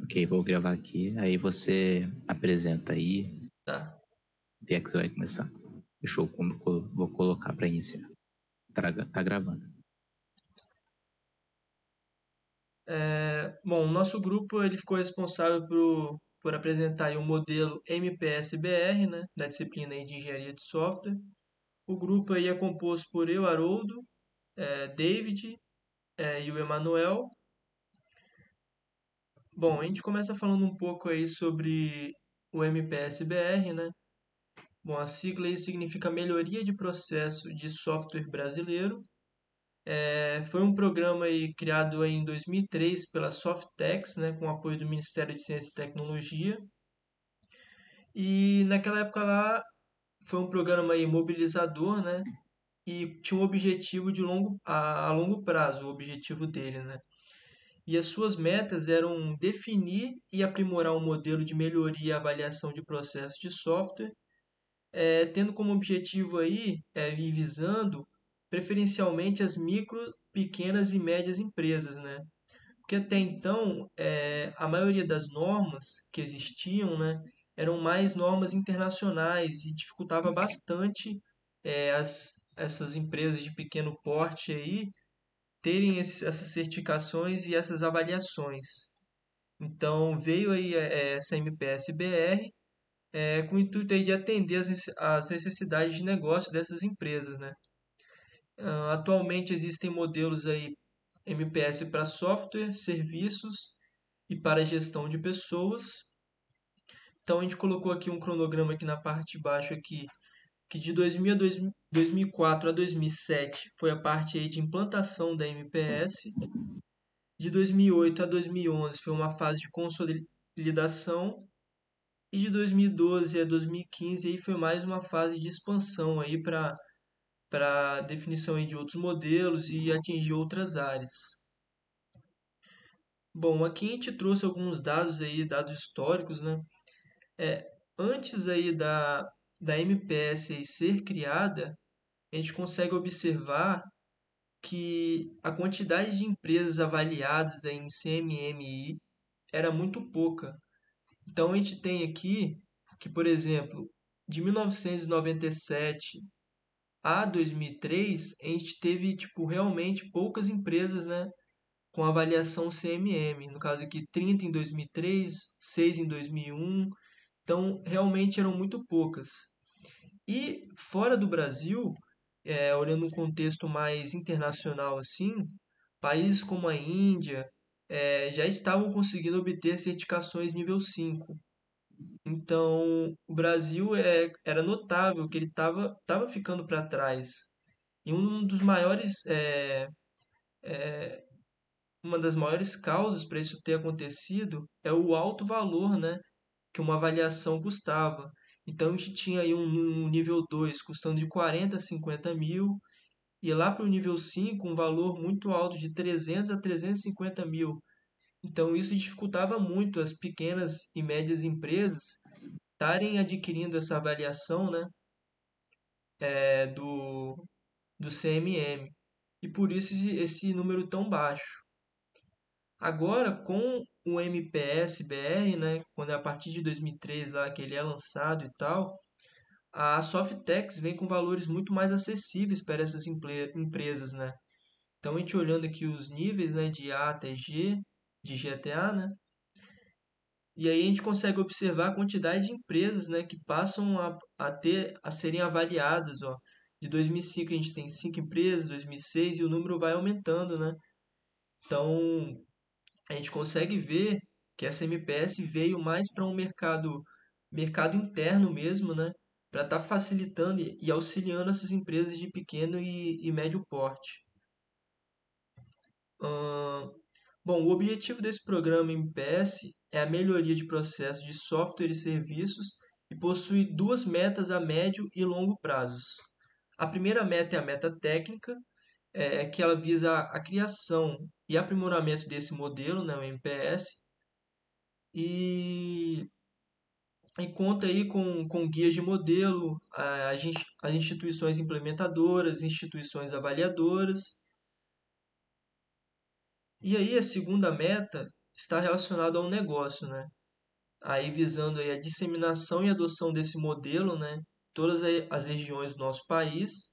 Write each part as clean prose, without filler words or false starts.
Ok, vou gravar aqui. Aí você apresenta aí. Tá. Vê que você vai começar. Deixa eu vou colocar para iniciar. Tá gravando. Bom, o nosso grupo ele ficou responsável por apresentar aí o modelo MPS-BR, né, da disciplina aí de Engenharia de Software. O grupo aí é composto por eu, Haroldo, David, e o Emanuel. Bom, a gente começa falando um pouco aí sobre o MPS-BR, né? Bom, a sigla aí significa Melhoria de Processo de Software Brasileiro. Foi um programa aí criado aí em 2003 pela Softex, né, com apoio do Ministério de Ciência e Tecnologia. E naquela época lá foi um programa aí mobilizador, né, e tinha um objetivo a longo prazo, o objetivo dele, né. E as suas metas eram definir e aprimorar um modelo de melhoria e avaliação de processos de software, tendo como objetivo aí, e visando preferencialmente as micro, pequenas e médias empresas, né? Porque até então, a maioria das normas que existiam, né, eram mais normas internacionais e dificultava bastante essas empresas de pequeno porte aí terem essas certificações e essas avaliações. Então veio aí essa MPS-BR com o intuito aí de atender as necessidades de negócio dessas empresas, né? Atualmente existem modelos aí MPS para software, serviços e para gestão de pessoas. Então a gente colocou aqui um cronograma aqui na parte de baixo aqui, que de 2000 a 2004 a 2007 foi a parte aí de implantação da MPS. De 2008 a 2011 foi uma fase de consolidação e de 2012 a 2015 aí foi mais uma fase de expansão aí para definição aí de outros modelos e atingir outras áreas. Bom, aqui a gente trouxe alguns dados aí, dados históricos, né? Antes aí da MPS aí ser criada, a gente consegue observar que a quantidade de empresas avaliadas aí em CMMI era muito pouca. Então a gente tem aqui que, por exemplo, de 1997 a 2003, a gente teve tipo realmente poucas empresas, né, com avaliação CMM. No caso aqui, 30 em 2003, 6 em 2001. Então, realmente eram muito poucas. E fora do Brasil, olhando um contexto mais internacional assim, países como a Índia já estavam conseguindo obter certificações nível 5. Então, o Brasil era notável que ele estava ficando para trás. E uma das maiores causas para isso ter acontecido é o alto valor, né, que uma avaliação custava. Então, a gente tinha aí um nível 2 custando de 40 a 50 mil, e lá para o nível 5 um valor muito alto de 300 a 350 mil. Então, isso dificultava muito as pequenas e médias empresas estarem adquirindo essa avaliação, né, do CMM. E por isso esse número tão baixo. Agora, com o MPS-BR, né, quando é a partir de 2003 lá que ele é lançado e tal, a Softex vem com valores muito mais acessíveis para essas empresas, né? Então, a gente olhando aqui os níveis, né, de A até G, de GTA, né? E aí a gente consegue observar a quantidade de empresas, né, que passam a serem avaliadas, ó. De 2005 a gente tem 5 empresas, 2006 e o número vai aumentando, né? Então, a gente consegue ver que essa MPS veio mais para um mercado interno mesmo, né? Para estar facilitando e auxiliando essas empresas de pequeno e médio porte. Ahn, Bom, o objetivo desse programa MPS é a melhoria de processos de software e serviços e possui duas metas a médio e longo prazos. A primeira meta é a meta técnica, que ela visa a criação e aprimoramento desse modelo, né, o MPS, e, e conta aí com guias de modelo, as instituições implementadoras, instituições avaliadoras. E aí a segunda meta está relacionado ao negócio, né? Aí visando aí a disseminação e adoção desse modelo, né? Todas as regiões do nosso país,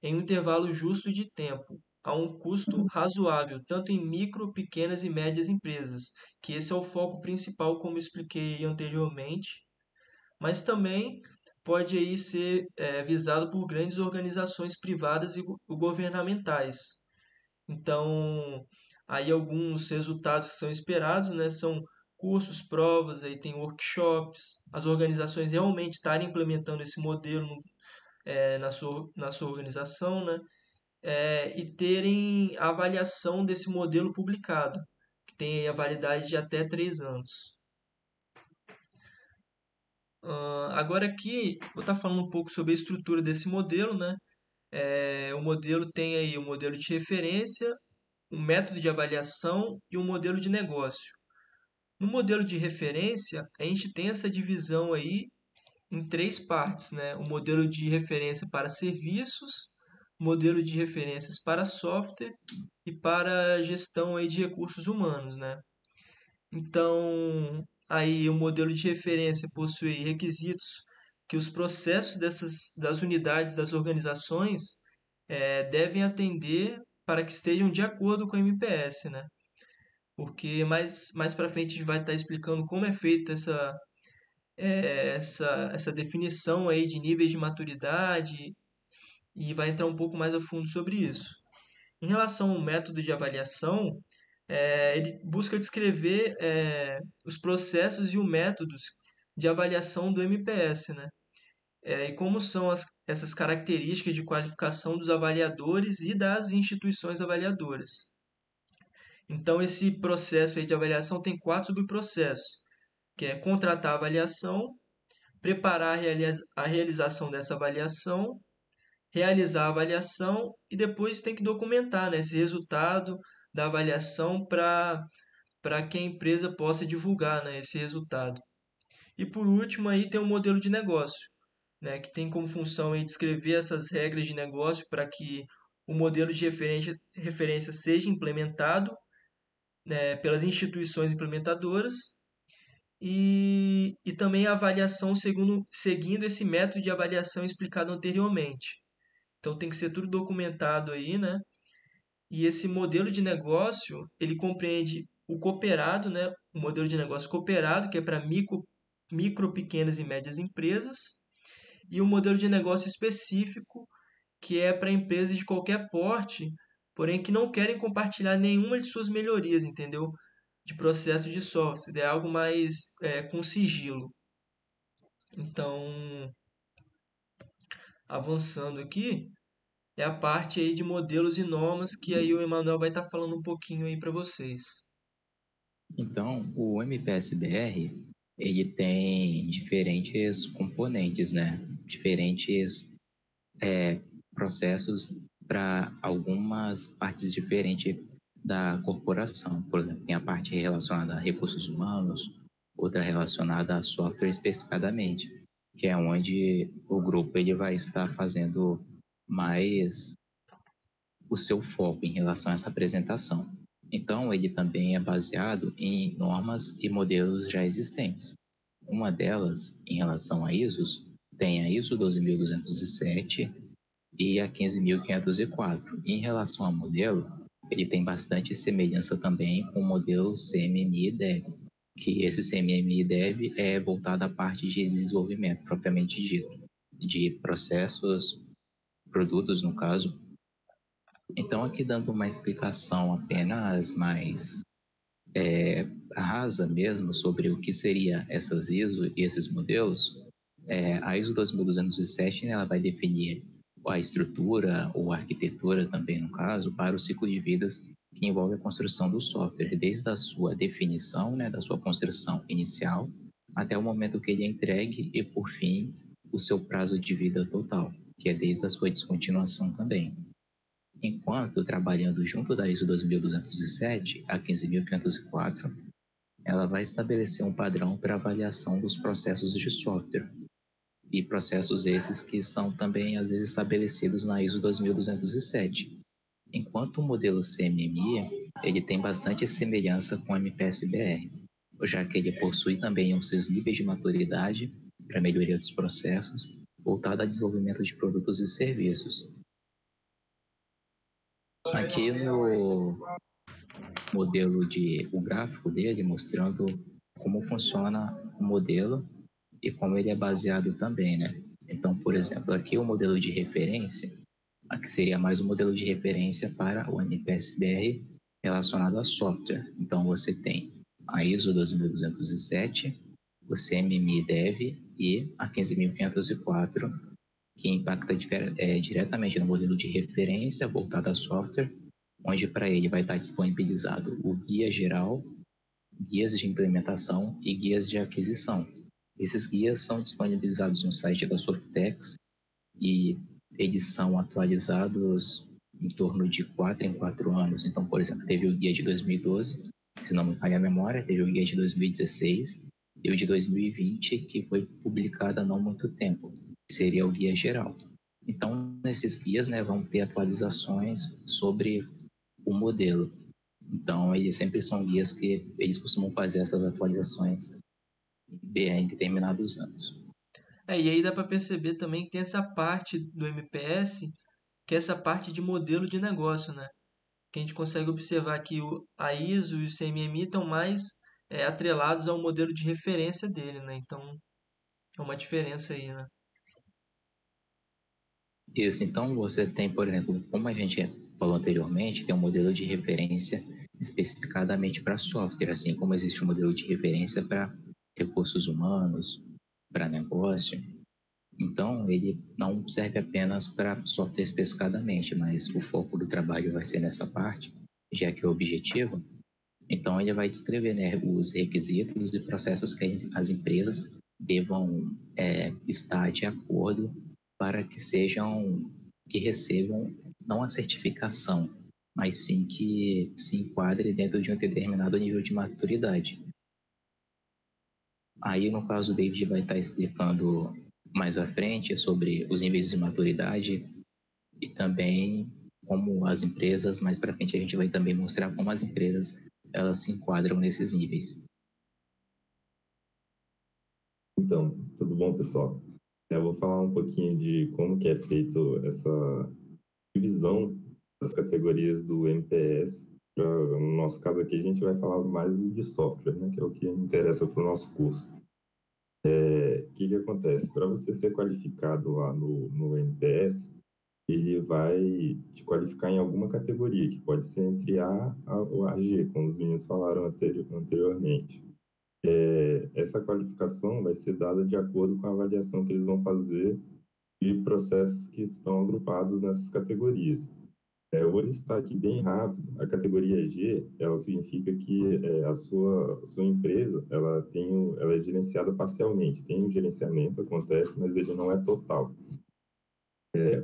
em um intervalo justo de tempo, a um custo razoável, tanto em micro, pequenas e médias empresas, que esse é o foco principal, como expliquei anteriormente, mas também pode aí ser visado por grandes organizações privadas e governamentais. Então, aí alguns resultados que são esperados, né, são cursos, provas, aí tem workshops, as organizações realmente estarem implementando esse modelo na sua organização, né, e terem a avaliação desse modelo publicado, que tem a validade de até 3 anos. Agora aqui, vou estar falando um pouco sobre a estrutura desse modelo, né? O modelo tem aí o modelo de referência, um método de avaliação e um modelo de negócio. No modelo de referência, a gente tem essa divisão aí em 3 partes, né? O modelo de referência para serviços, modelo de referências para software e para gestão aí de recursos humanos, né? Então, aí o modelo de referência possui requisitos que os processos das unidades das organizações devem atender para que estejam de acordo com o MPS, né? Porque mais para frente a gente vai estar explicando como é feita essa definição aí de níveis de maturidade e vai entrar um pouco mais a fundo sobre isso. Em relação ao método de avaliação, ele busca descrever os processos e os métodos de avaliação do MPS, né? E como são essas características de qualificação dos avaliadores e das instituições avaliadoras. Então, esse processo aí de avaliação tem 4 subprocessos, que é contratar a avaliação, preparar a realização dessa avaliação, realizar a avaliação e depois tem que documentar, né, esse resultado da avaliação para que a empresa possa divulgar, né, esse resultado. E por último aí tem o modelo de negócio, né, que tem como função aí descrever essas regras de negócio para que o modelo de referência seja implementado pelas instituições implementadoras e também a avaliação seguindo esse método de avaliação explicado anteriormente. Então tem que ser tudo documentado aí, né? E esse modelo de negócio, ele compreende o cooperado, né? O modelo de negócio cooperado, que é para micro, pequenas e médias empresas, e o modelo de negócio específico, que é para empresas de qualquer porte, porém que não querem compartilhar nenhuma de suas melhorias, entendeu? De processo de software, é algo mais com sigilo. Então, avançando aqui, é a parte aí de modelos e normas que aí o Emanuel vai estar falando um pouquinho aí para vocês. Então, o MPSBR, ele tem diferentes componentes, né? Diferentes processos para algumas partes diferentes da corporação. Por exemplo, tem a parte relacionada a recursos humanos, outra relacionada a software especificadamente, que é onde o grupo ele vai estar fazendo mais o seu foco em relação a essa apresentação. Então, ele também é baseado em normas e modelos já existentes. Uma delas, em relação a ISOs, tem a ISO 12207 e a 15504. Em relação ao modelo, ele tem bastante semelhança também com o modelo CMMI-DEV, que esse CMMI-DEV é voltado à parte de desenvolvimento propriamente dito, de processos, produtos no caso. Então, aqui dando uma explicação apenas mais rasa mesmo sobre o que seria essas ISO e esses modelos, a ISO 2207 ela vai definir a estrutura ou a arquitetura também, no caso, para o ciclo de vidas que envolve a construção do software, desde a sua definição, né, da sua construção inicial, até o momento que ele é entregue e, por fim, o seu prazo de vida total, que é desde a sua descontinuação também. Enquanto, trabalhando junto da ISO 2207 a 15504, ela vai estabelecer um padrão para avaliação dos processos de software, e processos esses que são também, às vezes, estabelecidos na ISO 2207. Enquanto o modelo CMMI, ele tem bastante semelhança com o MPS-BR, já que ele possui também os seus níveis de maturidade para melhoria dos processos, voltado ao desenvolvimento de produtos e serviços. Aqui no modelo o gráfico dele mostrando como funciona o modelo e como ele é baseado também, né? Então, por exemplo, aqui o modelo de referência, aqui seria mais um modelo de referência para o MPS-BR relacionado a software. Então, você tem a ISO 12207, o CMMI-DEV e a 15504, que impacta diretamente no modelo de referência voltado a software, onde para ele vai estar disponibilizado o guia geral, guias de implementação e guias de aquisição. Esses guias são disponibilizados no site da Softex e eles são atualizados em torno de 4 em 4 anos. Então, por exemplo, teve o guia de 2012, se não me falha a memória, teve o guia de 2016 e o de 2020, que foi publicado há não muito tempo, que seria o guia geral. Então, nesses guias, né, vão ter atualizações sobre o modelo. Então, eles sempre são guias que eles costumam fazer essas atualizações em determinados anos. E aí dá para perceber também que tem essa parte do MPS, que é essa parte de modelo de negócio, né? Que a gente consegue observar que a ISO e o CMMI estão mais atrelados ao modelo de referência dele, né? Então, é uma diferença aí, né? Isso, então você tem, por exemplo, como a gente falou anteriormente, tem um modelo de referência especificadamente para software, assim como existe um modelo de referência para recursos humanos, para negócio. Então, ele não serve apenas para software especificadamente, mas o foco do trabalho vai ser nessa parte, já que é o objetivo. Então, ele vai descrever, né, os requisitos e processos que as empresas devam estar de acordo para que recebam não a certificação, mas sim que se enquadre dentro de um determinado nível de maturidade. Aí, no caso, o David vai estar explicando mais à frente sobre os níveis de maturidade e também como as empresas, mais para frente a gente vai também mostrar como as empresas elas se enquadram nesses níveis. Então, tudo bom, pessoal? Eu vou falar um pouquinho de como que é feito essa divisão das categorias do MPS. No nosso caso aqui, a gente vai falar mais de software, né, que é o que interessa para o nosso curso. O que acontece? Para você ser qualificado lá no MPS, ele vai te qualificar em alguma categoria, que pode ser entre A ou a G, como os meninos falaram anteriormente. Essa qualificação vai ser dada de acordo com a avaliação que eles vão fazer de processos que estão agrupados nessas categorias. Eu vou listar aqui bem rápido. A categoria G, ela significa que a sua empresa, ela é gerenciada parcialmente. Tem um gerenciamento, acontece, mas ele não é total.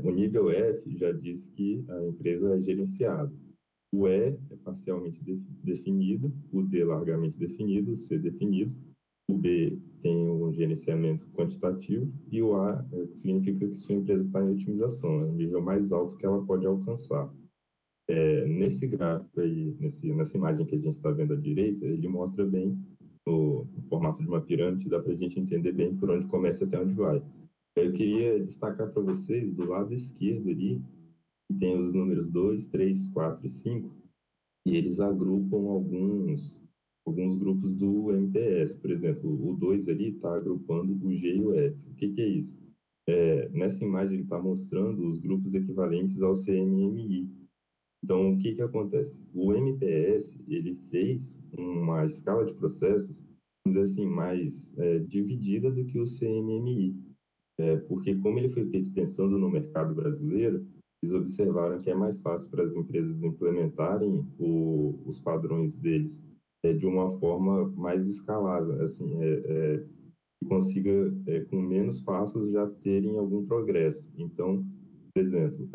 O nível F já diz que a empresa é gerenciada. O E é parcialmente definido, o D largamente definido, o C definido, o B tem um gerenciamento quantitativo e o A significa que sua empresa está em otimização, é o nível mais alto que ela pode alcançar. Nesse gráfico aí, nessa imagem que a gente está vendo à direita, ele mostra bem no formato de uma pirâmide, dá para a gente entender bem por onde começa e até onde vai. Eu queria destacar para vocês, do lado esquerdo ali, tem os números 2, 3, 4 e 5, e eles agrupam alguns grupos do MPS. Por exemplo, o 2 ali está agrupando o G e o F. O que é isso? Nessa imagem ele está mostrando os grupos equivalentes ao CMMI. Então, o que acontece? O MPS, ele fez uma escala de processos, vamos dizer assim, mais dividida do que o CMMI. Porque como ele foi feito pensando no mercado brasileiro, eles observaram que é mais fácil para as empresas implementarem os padrões deles de uma forma mais escalável, assim, que consiga, com menos passos, já terem algum progresso. Então, por exemplo,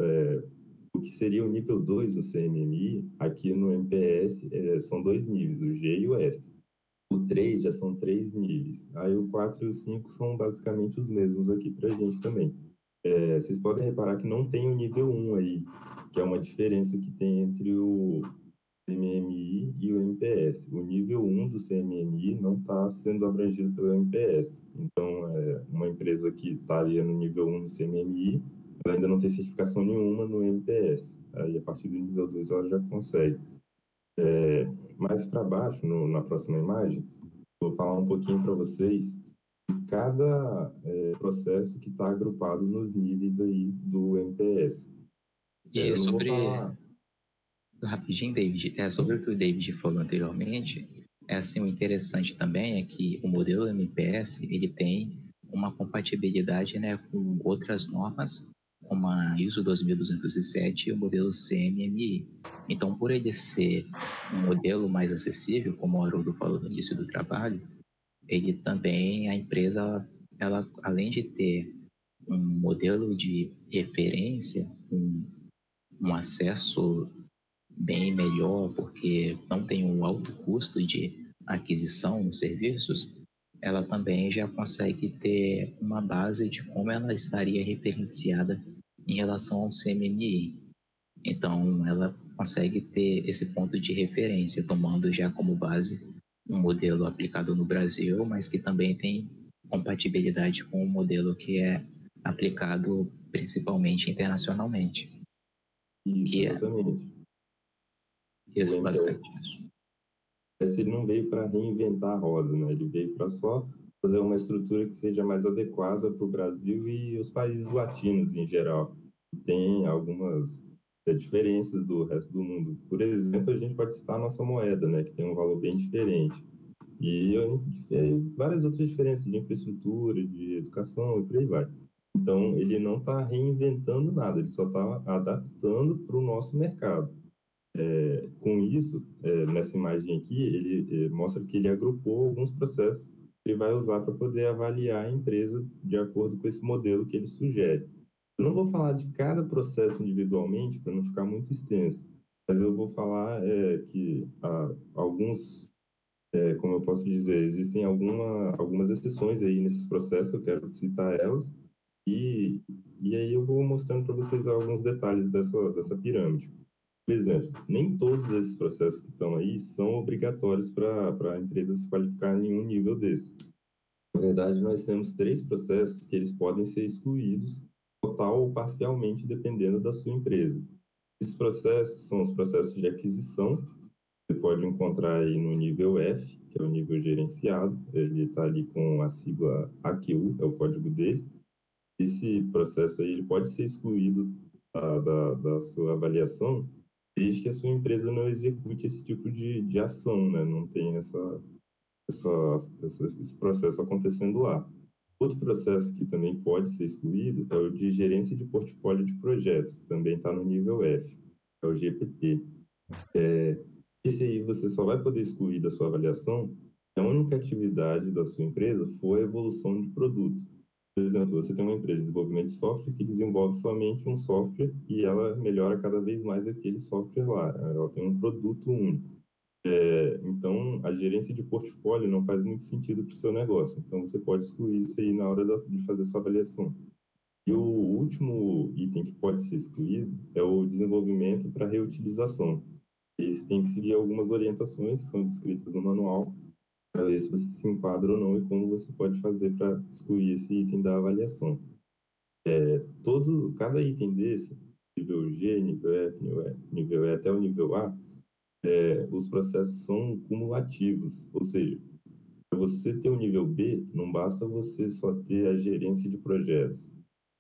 o que seria o nível 2 do CMMI, aqui no MPS, são 2 níveis, o G e o F. O 3 já são 3 níveis. Aí o 4 e o 5 são basicamente os mesmos aqui para a gente também. Vocês podem reparar que não tem o nível 1 aí, que é uma diferença que tem entre o CMMI e o MPS. O nível 1 do CMMI não está sendo abrangido pelo MPS. Então, uma empresa que estaria no nível 1 do CMMI, ela ainda não tem certificação nenhuma no MPS. Aí, a partir do nível 2, ela já consegue. Mais para baixo, na próxima imagem, vou falar um pouquinho para vocês de cada processo que está agrupado nos níveis aí do MPS. E eu não sobre... vou falar... Rapidinho, David, sobre o que o David falou anteriormente, assim, o interessante também é que o modelo MPS, ele tem uma compatibilidade, né, com outras normas, como a ISO 2207 e o modelo CMMI. Então, por ele ser um modelo mais acessível, como o Haroldo falou no início do trabalho, ele também, a empresa, ela, além de ter um modelo de referência, um acesso bem melhor, porque não tem um alto custo de aquisição dos serviços, ela também já consegue ter uma base de como ela estaria referenciada em relação ao CMMI. Então, ela consegue ter esse ponto de referência, tomando já como base um modelo aplicado no Brasil, mas que também tem compatibilidade com o modelo que é aplicado principalmente internacionalmente. Isso, Que é exatamente. isso, basicamente isso. Ele não veio para reinventar a roda, né? Ele veio para só fazer uma estrutura que seja mais adequada para o Brasil e os países latinos em geral. Tem algumas diferenças do resto do mundo. Por exemplo, a gente pode citar a nossa moeda, né? Que tem um valor bem diferente. E várias outras diferenças de infraestrutura, de educação e por aí vai. Então, ele não está reinventando nada, ele só está adaptando para o nosso mercado. Com isso, nessa imagem aqui, ele mostra que ele agrupou alguns processos que ele vai usar para poder avaliar a empresa de acordo com esse modelo que ele sugere. Eu não vou falar de cada processo individualmente para não ficar muito extenso, mas eu vou falar que alguns, como eu posso dizer, existem algumas exceções aí nesses processos, eu quero citar elas, e aí eu vou mostrando para vocês alguns detalhes dessa pirâmide. Por exemplo, nem todos esses processos que estão aí são obrigatórios para a empresa se qualificar em um nível desse. Na verdade, nós temos 3 processos que eles podem ser excluídos total ou parcialmente, dependendo da sua empresa. Esses processos são os processos de aquisição, você pode encontrar aí no nível F, que é o nível gerenciado, ele está ali com a sigla AQU, é o código dele. Esse processo aí ele pode ser excluído da sua avaliação, desde que a sua empresa não execute esse tipo de ação, né? Não tem esse processo acontecendo lá. Outro processo que também pode ser excluído é o de gerência de portfólio de projetos, também está no nível F, é o GPT. Esse aí você só vai poder excluir da sua avaliação se a única atividade da sua empresa for a evolução de produto. Por exemplo, você tem uma empresa de desenvolvimento de software que desenvolve somente um software e ela melhora cada vez mais aquele software lá. Ela tem um produto único. Então, a gerência de portfólio não faz muito sentido para o seu negócio. Então, você pode excluir isso aí na hora de fazer sua avaliação. E o último item que pode ser excluído é o desenvolvimento para reutilização. Esse tem que seguir algumas orientações que são descritas no manual para ver se você se enquadra ou não e como você pode fazer para excluir esse item da avaliação. Cada item desse, nível G, nível F, nível E até o nível A, os processos são cumulativos, ou seja, para você ter o nível B, não basta você só ter a gerência de projetos,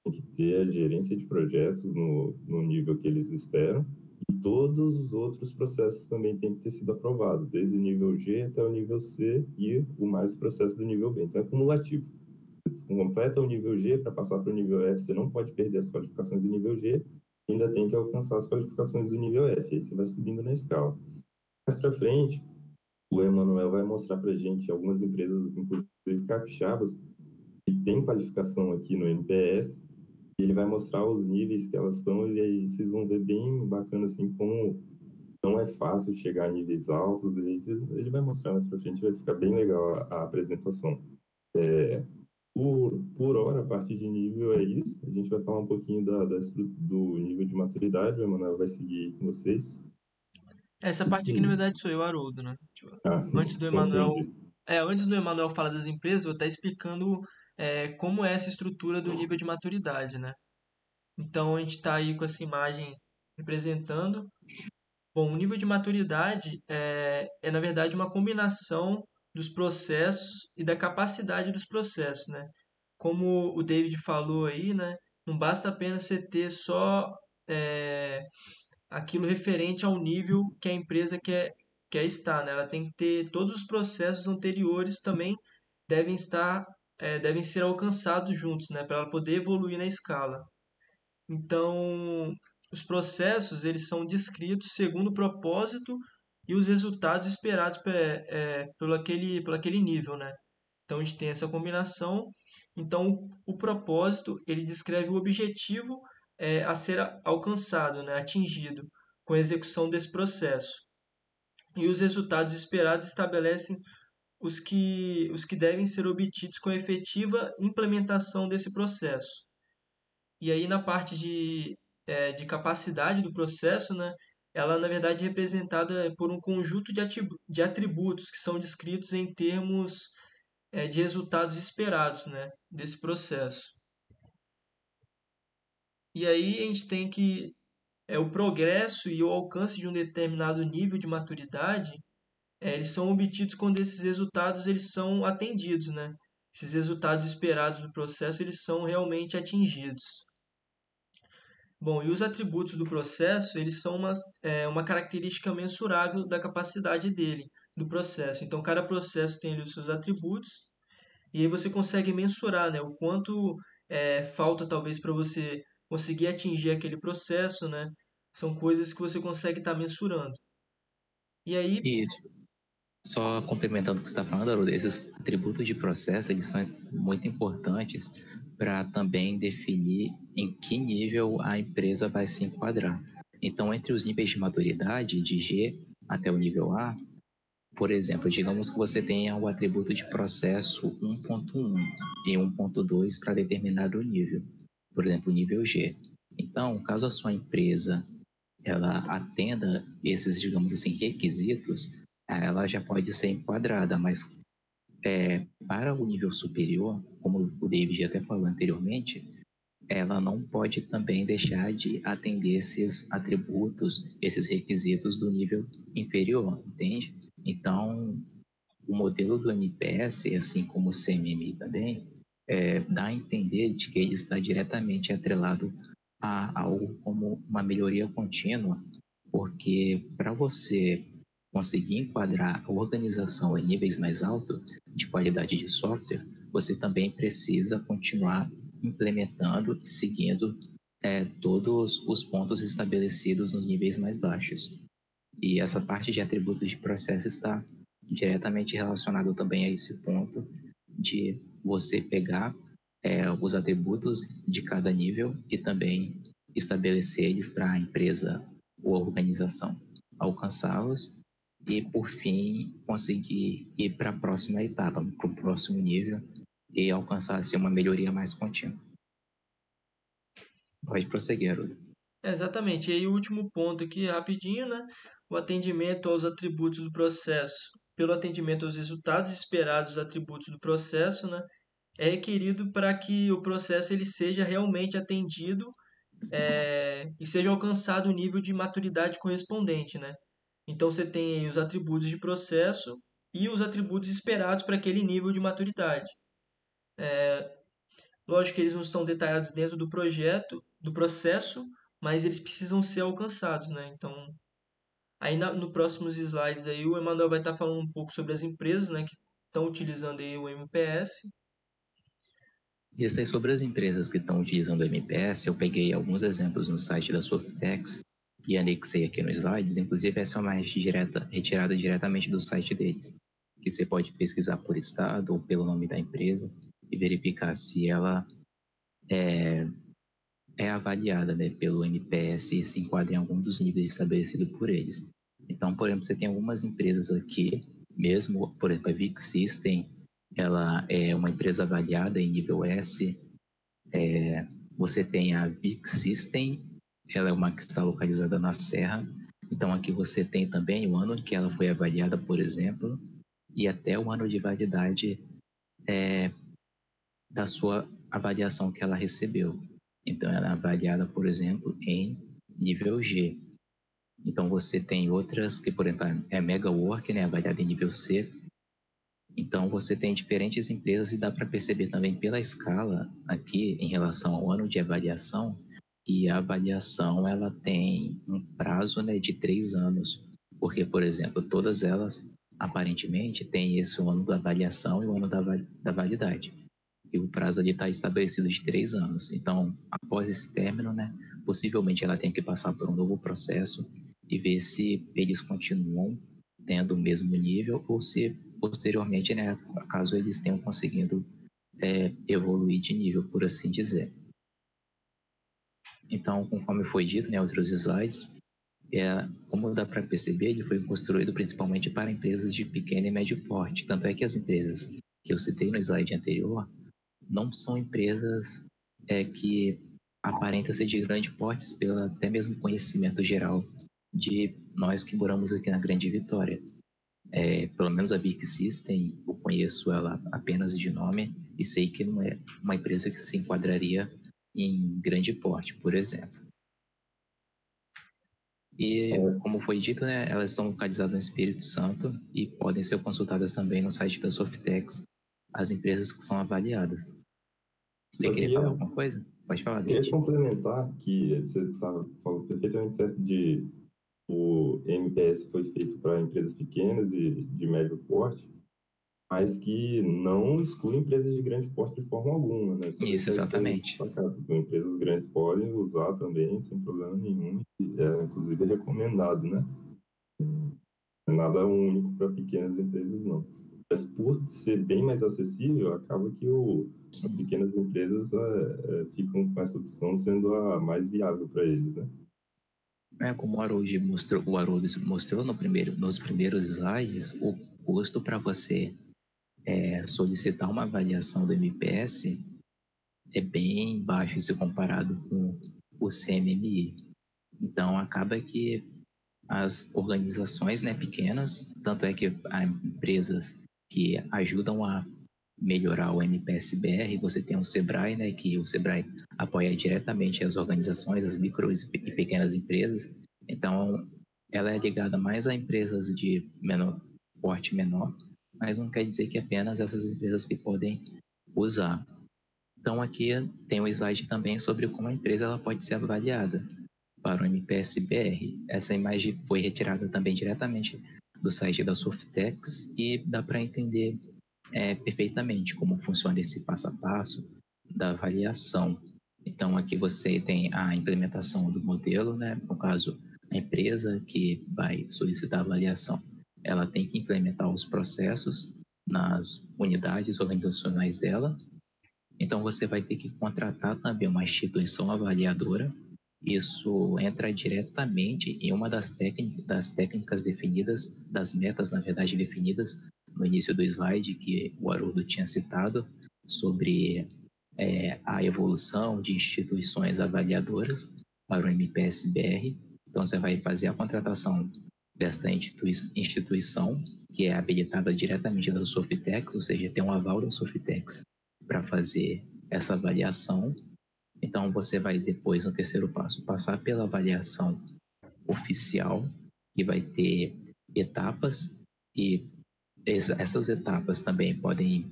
tem que ter a gerência de projetos no nível que eles esperam, e todos os outros processos também têm que ter sido aprovados, desde o nível G até o nível C e o mais processo do nível B. Então, é cumulativo. Você completa o nível G para passar para o nível F, você não pode perder as qualificações do nível G, ainda tem que alcançar as qualificações do nível F, aí você vai subindo na escala. Mais para frente, o Emanuel vai mostrar para a gente algumas empresas, inclusive capixabas, que têm qualificação aqui no MPS, e ele vai mostrar os níveis que elas estão, e aí vocês vão ver bem bacana assim como não é fácil chegar a níveis altos, e aí ele vai mostrar mais para frente, vai ficar bem legal a apresentação. Por hora, a partir de nível é isso. A gente vai falar um pouquinho do nível de maturidade, o Emanuel vai seguir com vocês. Essa Isso parte aqui, na aí. verdade, sou eu, Haroldo, né? Tipo, Ah, antes do Emanuel, confundi. antes do Emanuel falar das empresas, eu vou estar explicando como é essa estrutura do nível de maturidade, né? Então, a gente está aí com essa imagem representando. Bom, o nível de maturidade na verdade, uma combinação dos processos e da capacidade dos processos, né? Como o David falou aí, né? Não basta apenas você ter só é, aquilo referente ao nível que a empresa quer estar, né? Ela tem que ter todos os processos anteriores também devem estar, devem ser alcançados juntos, né? Para ela poder evoluir na escala. Então, os processos eles são descritos segundo o propósito e os resultados esperados pelo aquele nível, né? Então, a gente tem essa combinação. Então, o propósito ele descreve o objetivo a ser alcançado, né? Atingido com a execução desse processo. E os resultados esperados estabelecem os que devem ser obtidos com a efetiva implementação desse processo. E aí na parte de capacidade do processo, né, ela na verdade é representada por um conjunto de atributos que são descritos em termos de resultados esperados, né, desse processo. E aí a gente tem que o progresso e o alcance de um determinado nível de maturidade, eles são obtidos quando esses resultados eles são atendidos, né? Esses resultados esperados do processo eles são realmente atingidos. Bom, e os atributos do processo, eles são uma característica mensurável da capacidade dele, do processo. Então, cada processo tem ali os seus atributos, e aí você consegue mensurar, né, o quanto falta talvez para você conseguir atingir aquele processo, né? São coisas que você consegue estar mensurando. E aí, E só complementando o que você está falando, Haroldo, esses atributos de processo eles são muito importantes para também definir em que nível a empresa vai se enquadrar. Então, entre os níveis de maturidade, de G até o nível A, por exemplo, digamos que você tenha o atributo de processo 1.1 e 1.2 para determinado nível, por exemplo, nível G. Então, caso a sua empresa ela atenda esses, digamos assim, requisitos, ela já pode ser enquadrada, mas para o nível superior, como o David até falou anteriormente, ela não pode também deixar de atender esses atributos, esses requisitos do nível inferior, entende? Então, o modelo do MPS, assim como o CMMI também, dá a entender de que ele está diretamente atrelado a algo como uma melhoria contínua, porque para você conseguir enquadrar a organização em níveis mais altos de qualidade de software, você também precisa continuar implementando e seguindo todos os pontos estabelecidos nos níveis mais baixos. E essa parte de atributos de processo está diretamente relacionado também a esse ponto de você pegar os atributos de cada nível e também estabelecer eles para a empresa ou a organização alcançá-los e, por fim, conseguir ir para a próxima etapa, para o próximo nível e alcançar assim, uma melhoria mais contínua. Pode prosseguir, Haroldo. exatamente. E aí o último ponto aqui, rapidinho, né? O atendimento aos atributos do processo. Pelo atendimento aos resultados esperados dos atributos do processo, né? É requerido para que o processo ele seja realmente atendido e seja alcançado o nível de maturidade correspondente, né? Então você tem aí os atributos de processo e os atributos esperados para aquele nível de maturidade. Lógico que eles não estão detalhados dentro do projeto, do processo, mas eles precisam ser alcançados, né? Então, aí no próximos slides aí o Emanuel vai estar falando um pouco sobre as empresas, né, que estão utilizando aí o MPS. Isso aí sobre as empresas que estão utilizando o MPS, eu peguei alguns exemplos no site da Softex e anexei aqui nos slides. Inclusive, essa é uma retirada diretamente do site deles, que você pode pesquisar por estado ou pelo nome da empresa e verificar se ela é avaliada, né, pelo MPS e se enquadra em algum dos níveis estabelecidos por eles. Então, por exemplo, você tem algumas empresas aqui, mesmo, por exemplo, a Vic System, ela é uma empresa avaliada em nível S. Você tem a Vic System, ela é uma que está localizada na Serra, Então aqui você tem também o ano que ela foi avaliada, por exemplo, e até o ano de validade da sua avaliação que ela recebeu. Então ela é avaliada, por exemplo, em nível G. Então você tem outras que, por exemplo, é Mega Work, né, avaliada em nível C. Então você tem diferentes empresas e dá para perceber também pela escala aqui em relação ao ano de avaliação que a avaliação ela tem um prazo, né, de 3 anos, porque, por exemplo, todas elas aparentemente têm esse ano da avaliação e o ano da validade. E o prazo ali está estabelecido de 3 anos. Então, após esse término, né, possivelmente ela tem que passar por um novo processo e ver se eles continuam tendo o mesmo nível ou se posteriormente, né, caso eles tenham conseguido evoluir de nível, por assim dizer. Então, conforme foi dito, né, outros slides, como dá para perceber, ele foi construído principalmente para empresas de pequeno e médio porte. Tanto é que as empresas que eu citei no slide anterior não são empresas que aparentam ser de grande porte, pelo até mesmo conhecimento geral de nós que moramos aqui na Grande Vitória. Pelo menos a Big System, eu conheço ela apenas de nome e sei que não é uma empresa que se enquadraria em grande porte, por exemplo. E, como foi dito, né, elas estão localizadas no Espírito Santo e podem ser consultadas também no site da Softex, as empresas que são avaliadas. Você queria falar alguma coisa? Pode falar, David. Queria complementar que você estava falando perfeitamente certo de o MPS foi feito para empresas pequenas e de médio porte, mas que não exclui empresas de grande porte de forma alguma, né? Isso, exatamente. Então, empresas grandes podem usar também sem problema nenhum, inclusive é recomendado, né? Não é nada único para pequenas empresas, não. Mas por ser bem mais acessível, acaba que as pequenas empresas ficam com essa opção sendo a mais viável para eles, né? Como o Haroldo mostrou nos primeiros slides, o custo para você solicitar uma avaliação do MPS é bem baixo se comparado com o CMMI. Então, acaba que as organizações, né, pequenas, tanto é que há empresas que ajudam a melhorar o MPS-BR, você tem o Sebrae, né, que o Sebrae apoia diretamente as organizações, as micro e pequenas empresas. Então, ela é ligada mais a empresas de porte menor, mas não quer dizer que apenas essas empresas que podem usar. Então, aqui tem um slide também sobre como a empresa ela pode ser avaliada para o MPS-BR. Essa imagem foi retirada também diretamente do site da Softex e dá para entender perfeitamente como funciona esse passo a passo da avaliação. Então, aqui você tem a implementação do modelo, né? No caso, a empresa que vai solicitar a avaliação, ela tem que implementar os processos nas unidades organizacionais dela. Então, você vai ter que contratar também uma instituição avaliadora. Isso entra diretamente em uma das técnicas definidas, das metas, na verdade, definidas no início do slide que o Haroldo tinha citado, sobre a evolução de instituições avaliadoras para o MPS-BR. Então, você vai fazer a contratação desta instituição, que é habilitada diretamente da Softex, ou seja, tem um aval da Softex para fazer essa avaliação. Então, você vai depois, no terceiro passo, passar pela avaliação oficial, que vai ter etapas, e essas etapas também podem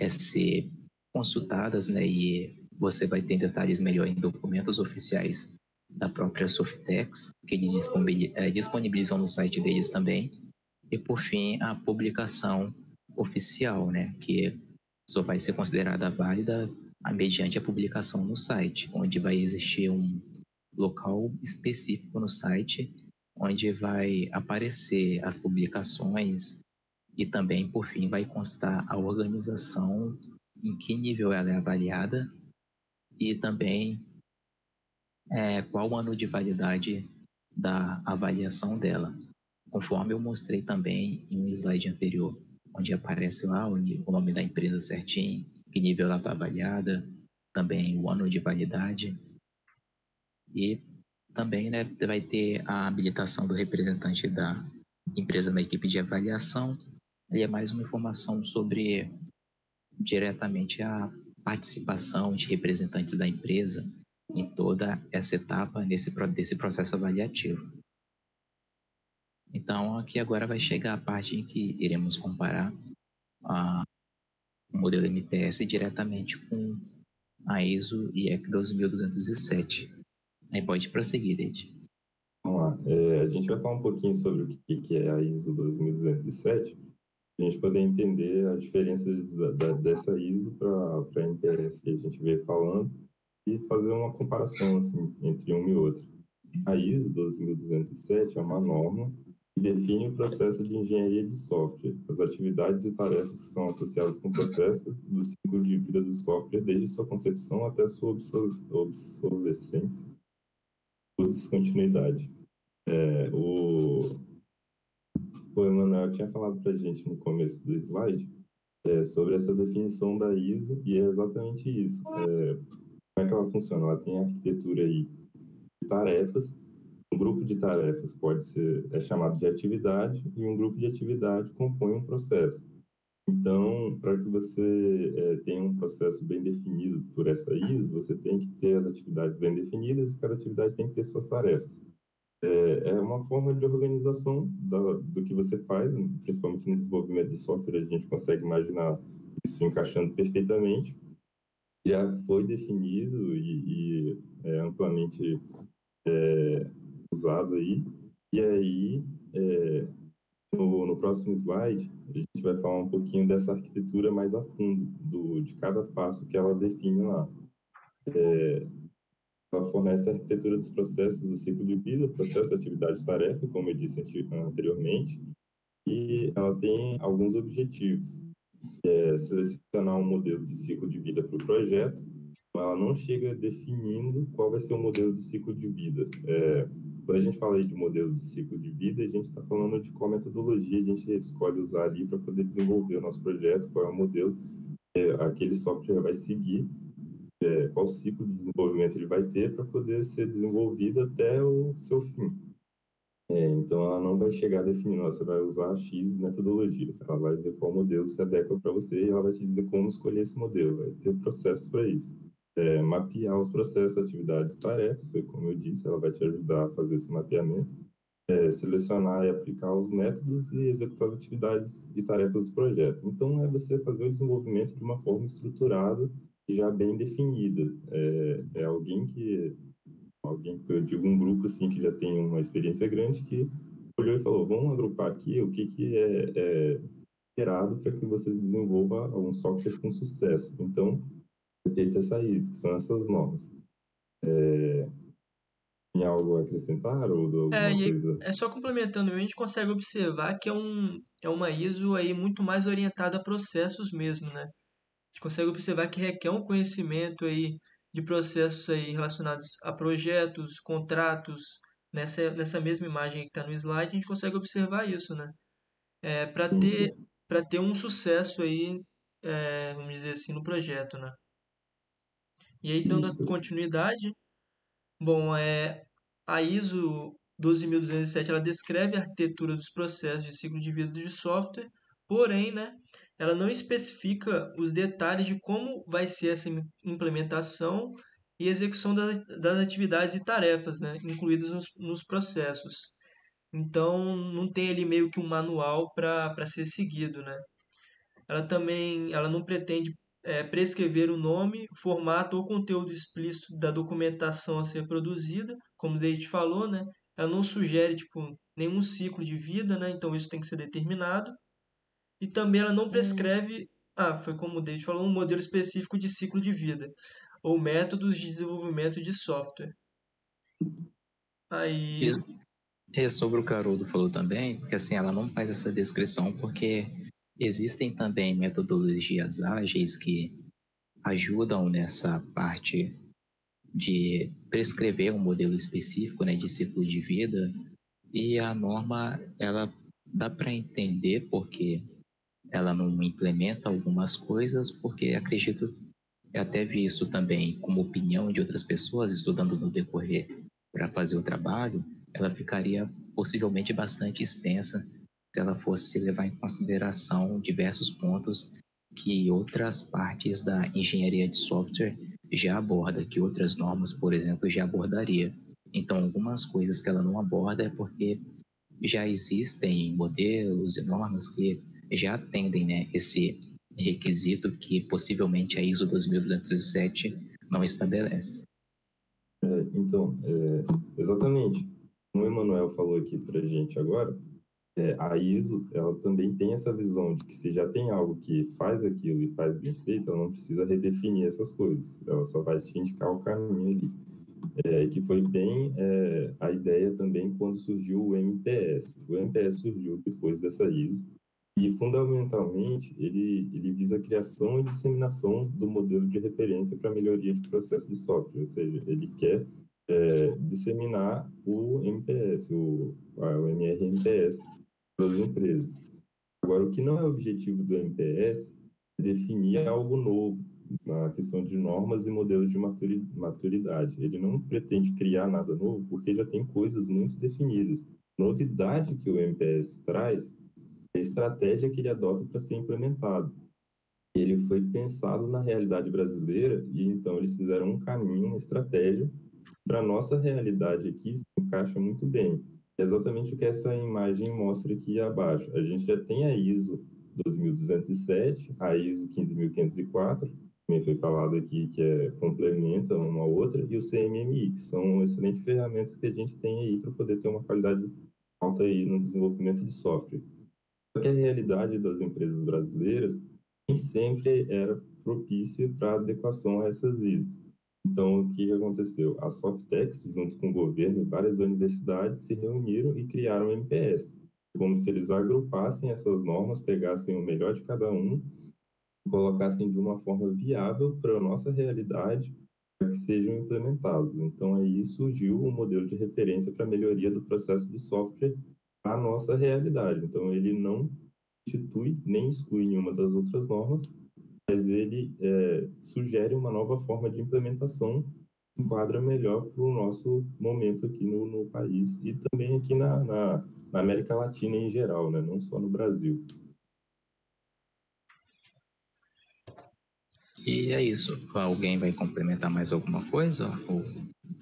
ser consultadas, né, e você vai ter detalhes melhor em documentos oficiais da própria Softex, que eles disponibilizam no site deles também. E, por fim, a publicação oficial, né, que só vai ser considerada válida mediante a publicação no site, onde vai existir um local específico no site, onde vai aparecer as publicações e também, por fim, vai constar a organização, em que nível ela é avaliada e também qual o ano de validade da avaliação dela, conforme eu mostrei também em um slide anterior, onde aparece lá o nome da empresa certinho, que nível ela está avaliada, também o ano de validade. E também, né, vai ter a habilitação do representante da empresa na equipe de avaliação. E é mais uma informação sobre diretamente a participação de representantes da empresa em toda essa etapa desse processo avaliativo. Então, aqui agora vai chegar a parte em que iremos comparar o modelo MTS diretamente com a ISO IEC 12207. Aí pode prosseguir, Dede. Vamos lá. A gente vai falar um pouquinho sobre o que é a ISO 12207, a gente poder entender a diferença dessa ISO para a MPS que a gente veio falando e fazer uma comparação assim, entre uma e outra. A ISO 12207 é uma norma que define o processo de engenharia de software, as atividades e tarefas que são associadas com o processo do ciclo de vida do software, desde sua concepção até sua obsolescência ou descontinuidade. O Emanuel tinha falado para a gente no começo do slide sobre essa definição da ISO, e é exatamente isso. Como é que ela funciona? Ela tem a arquitetura aí de tarefas. Um grupo de tarefas é chamado de atividade, e um grupo de atividade compõe um processo. Então, para que você tenha um processo bem definido por essa ISO, você tem que ter as atividades bem definidas e cada atividade tem que ter suas tarefas. É uma forma de organização do que você faz, principalmente no desenvolvimento de software, a gente consegue imaginar isso se encaixando perfeitamente. Já foi definido e é amplamente usado aí. E aí, no próximo slide, a gente vai falar um pouquinho dessa arquitetura mais a fundo, de cada passo que ela define lá. Ela fornece a arquitetura dos processos do ciclo de vida, processo, atividade e tarefa, como eu disse anteriormente, e ela tem alguns objetivos. Selecionar um modelo de ciclo de vida para o projeto. Ela não chega definindo qual vai ser o modelo de ciclo de vida. Quando a gente fala aí de modelo de ciclo de vida, a gente está falando de qual metodologia a gente escolhe usar ali para poder desenvolver o nosso projeto, qual é o modelo aquele software vai seguir, qual ciclo de desenvolvimento ele vai ter para poder ser desenvolvido até o seu fim. Então, ela não vai chegar definindo, você vai usar X metodologias, ela vai ver qual modelo se adequa para você e ela vai te dizer como escolher esse modelo, vai ter processos para isso. Mapear os processos, atividades e tarefas, como eu disse, ela vai te ajudar a fazer esse mapeamento, selecionar e aplicar os métodos e executar as atividades e tarefas do projeto. Então, é você fazer o desenvolvimento de uma forma estruturada e já bem definida. Alguém que eu digo um grupo assim que já tem uma experiência grande que olhou e falou, vamos agrupar aqui o que é esperado para que você desenvolva um software com sucesso. Então, foi feita essa ISO, que são essas normas. Tem algo a acrescentar ou alguma coisa? Só complementando, a gente consegue observar que é uma ISO aí muito mais orientada a processos mesmo, né? A gente consegue observar que requer um conhecimento aí de processos aí relacionados a projetos, contratos. Nessa mesma imagem que está no slide, a gente consegue observar isso, né? Para ter um sucesso aí, vamos dizer assim, no projeto, né? E aí, dando Isso. continuidade, bom, a ISO 12207 ela descreve a arquitetura dos processos de ciclo de vida de software, porém, né, ela não especifica os detalhes de como vai ser essa implementação e execução das atividades e tarefas, né, incluídas nos processos. Então, não tem ali meio que um manual para ser seguido, né? Ela não pretende prescrever o nome, formato ou conteúdo explícito da documentação a ser produzida, como o David falou, né? Ela não sugere tipo nenhum ciclo de vida, né? Então isso tem que ser determinado. E também ela não prescreve, foi como o David falou, um modelo específico de ciclo de vida ou métodos de desenvolvimento de software. Aí, E sobre o que o Haroldo falou também, porque assim, ela não faz essa descrição porque existem também metodologias ágeis que ajudam nessa parte de prescrever um modelo específico, né, de ciclo de vida, e a norma, ela dá para entender porque ela não implementa algumas coisas, porque acredito, eu até vi isso também como opinião de outras pessoas estudando no decorrer para fazer o trabalho, ela ficaria possivelmente bastante extensa se ela fosse levar em consideração diversos pontos que outras partes da engenharia de software já aborda, que outras normas, por exemplo, já abordaria. Então, algumas coisas que ela não aborda é porque já existem modelos e normas que já atendem, né, esse requisito que possivelmente a ISO 2207 não estabelece. Então, exatamente. Como o Emanuel falou aqui para a gente agora, a ISO ela também tem essa visão de que se já tem algo que faz aquilo e faz bem feito, ela não precisa redefinir essas coisas. Ela só vai te indicar o caminho ali. Que foi bem a ideia também quando surgiu o MPS. O MPS surgiu depois dessa ISO e, fundamentalmente, ele visa a criação e disseminação do modelo de referência para melhoria de processo de software, ou seja, ele quer disseminar o MPS, o MRMPS, para as empresas. Agora, o que não é objetivo do MPS é definir algo novo na questão de normas e modelos de maturidade. Ele não pretende criar nada novo porque já tem coisas muito definidas. A novidade que o MPS traz é a estratégia que ele adota para ser implementado. Ele foi pensado na realidade brasileira e então eles fizeram um caminho, uma estratégia para a nossa realidade aqui se encaixa muito bem. É exatamente o que essa imagem mostra aqui abaixo. A gente já tem a ISO 2207, a ISO 15504, também foi falado aqui que complementa uma outra, e o CMMI, que são excelentes ferramentas que a gente tem aí para poder ter uma qualidade alta aí no desenvolvimento de software. Só que a realidade das empresas brasileiras nem sempre era propícia para adequação a essas ISOs. Então, o que aconteceu? A Softex, junto com o governo e várias universidades, se reuniram e criaram o MPS, como se eles agrupassem essas normas, pegassem o melhor de cada um e colocassem de uma forma viável para a nossa realidade, para que sejam implementados. Então, aí surgiu um modelo de referência para a melhoria do processo de software à nossa realidade. Então, ele não substitui nem exclui nenhuma das outras normas, mas ele sugere uma nova forma de implementação que enquadra melhor para o nosso momento aqui no país e também aqui na América Latina em geral, né? Não só no Brasil. E é isso. Alguém vai complementar mais alguma coisa? Ou...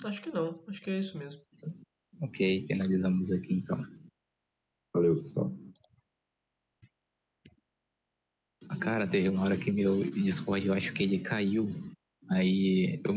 Acho que não. Acho que é isso mesmo. Ok, finalizamos aqui então. Valeu, pessoal. Cara, teve uma hora que meu Discord, eu acho que ele caiu. Aí eu